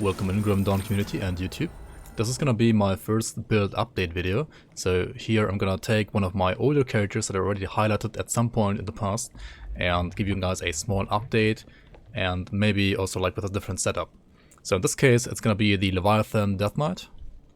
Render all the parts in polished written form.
Welcome in Grim Dawn community and YouTube. This is gonna be my first build update video. So here I'm gonna take one of my older characters that I already highlighted at some point in the past and give you guys a small update and maybe also like with a different setup. So in this case it's gonna be the Leviathan Deathknight.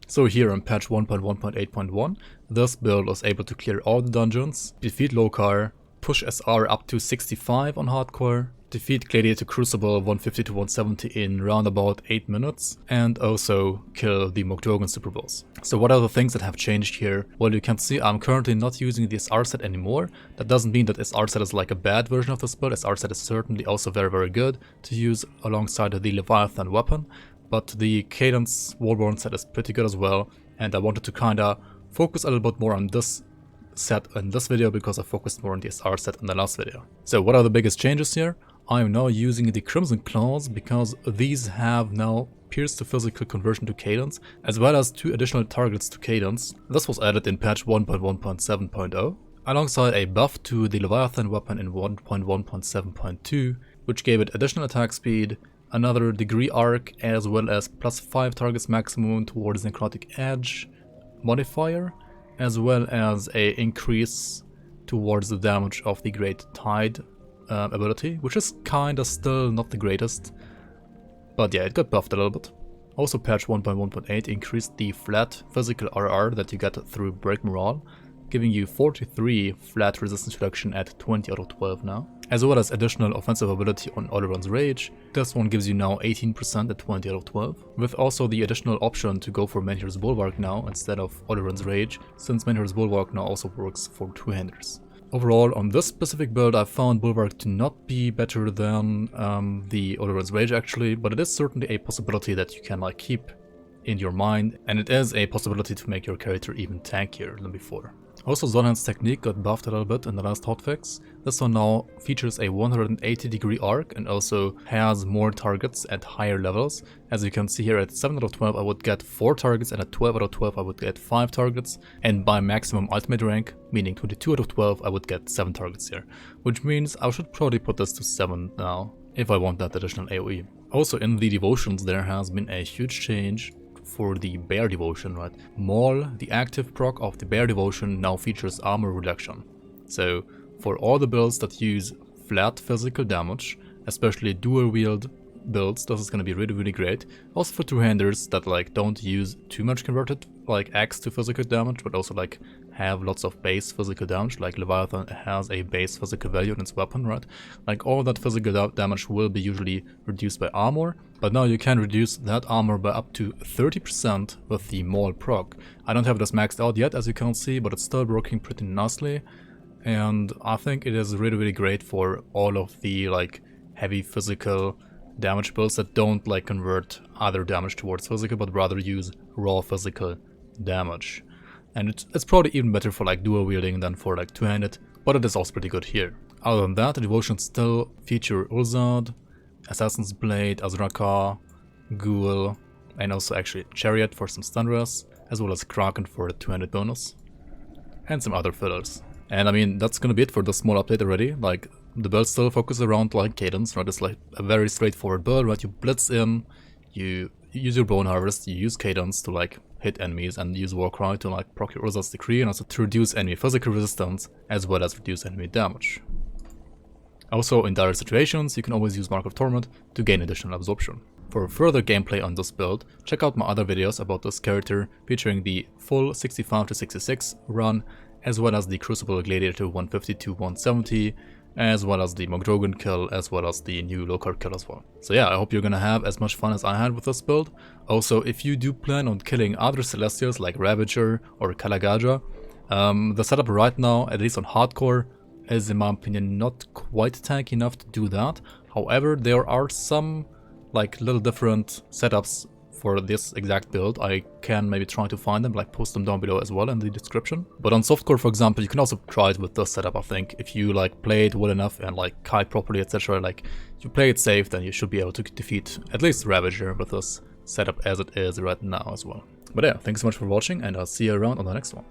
So here in patch 1.1.8.1 this build was able to clear all the dungeons, defeat Lokar, push SR up to 65 on hardcore, defeat Gladiator Crucible 150 to 170 in round about 8 minutes, and also kill the Mokdogan Super Boss. So what are the things that have changed here? Well, you can see I'm currently not using the SR set anymore. That doesn't mean that SR set is like a bad version of this build. SR set is certainly also very good to use alongside the Leviathan weapon, but the Cadence Warborn set is pretty good as well, and I wanted to kinda focus a little bit more on this set in this video because I focused more on the SR set in the last video. So what are the biggest changes here? I am now using the Crimson Claws because these have now pierce to physical conversion to Cadence, as well as 2 additional targets to Cadence. This was added in patch 1.1.7.0, alongside a buff to the Leviathan weapon in 1.1.7.2, which gave it additional attack speed, another degree arc, as well as +5 targets maximum towards Necrotic Edge modifier, as well as a increase towards the damage of the Great Tide ability, which is kinda still not the greatest, but yeah, it got buffed a little bit. Also patch 1.1.8 increased the flat physical RR that you get through Break Morale, giving you 43 flat resistance reduction at 20 out of 12 now, as well as additional offensive ability on Oleron's Rage. This one gives you now 18% at 20 out of 12, with also the additional option to go for Menhir's Bulwark now instead of Oleron's Rage, since Menhir's Bulwark now also works for two-handers. Overall, on this specific build I found Bulwark to not be better than the Oleron's Rage actually, but it is certainly a possibility that you can like keep in your mind, and it is a possibility to make your character even tankier than before. Also, Zonhan's technique got buffed a little bit in the last hotfix. This one now features a 180 degree arc and also has more targets at higher levels. As you can see here, at 7 out of 12 I would get 4 targets, and at 12 out of 12 I would get 5 targets, and by maximum ultimate rank, meaning 22 out of 12, I would get 7 targets here, which means I should probably put this to 7 now if I want that additional AoE. Also in the devotions there has been a huge change for the Bear Devotion, right? Maul, the active proc of the Bear Devotion, now features armor reduction. So for all the builds that use flat physical damage, especially dual wield builds, this is going to be really great. Also for two-handers that like don't use too much converted like axe to physical damage, but also like have lots of base physical damage, like Leviathan has a base physical value in its weapon, right? Like all that physical damage will be usually reduced by armor, but now you can reduce that armor by up to 30% with the Maul proc. I don't have this maxed out yet, as you can see, but it's still working pretty nicely, and I think it is really great for all of the like heavy physical damage builds that don't like convert other damage towards physical, but rather use raw physical damage. And it's probably even better for like dual wielding than for like two-handed, but it is also pretty good here. Other than that, the devotions still feature Ulzad, Assassin's Blade, Azraka, Ghoul, and also actually Chariot for some stun res, as well as Kraken for a two-handed bonus, and some other fillers. And I mean, that's gonna be it for this small update already. Like, the build still focuses around like Cadence, right? It's like a very straightforward build, right? You blitz in, you use your Bone Harvest, you use Cadence to like hit enemies, and use Warcry to like proc your Urzad's Decree, and also to reduce enemy physical resistance, as well as reduce enemy damage. Also, in dire situations, you can always use Mark of Torment to gain additional absorption. For further gameplay on this build, check out my other videos about this character, featuring the full 65 to 66 run, as well as the Crucible Gladiator 150 to 170, as well as the Mokdogan kill, as well as the new Lokar kill as well. So yeah, I hope you're gonna have as much fun as I had with this build. Also, if you do plan on killing other Celestials like Ravager or Kalagaja, the setup right now, at least on hardcore, is in my opinion not quite tanky enough to do that. However, there are some like little different setups for this exact build. I can maybe try to find them, like post them down below as well in the description. But on softcore, for example, you can also try it with this setup. I think if you like play it well enough and like kite properly, etc., like you play it safe, then you should be able to defeat at least Ravager with this setup as it is right now as well. But yeah, thanks so much for watching, and I'll see you around on the next one.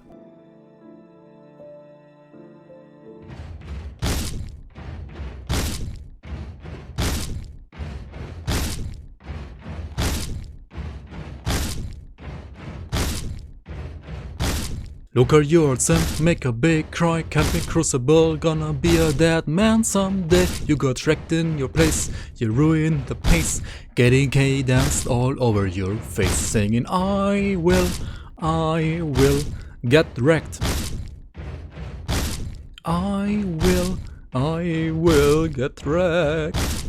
Look at yours and make a big cry. Can't be crucible, gonna be a dead man someday. You got wrecked in your place, you ruined the pace. Getting Cadence all over your face, singing I will get wrecked. I will get wrecked.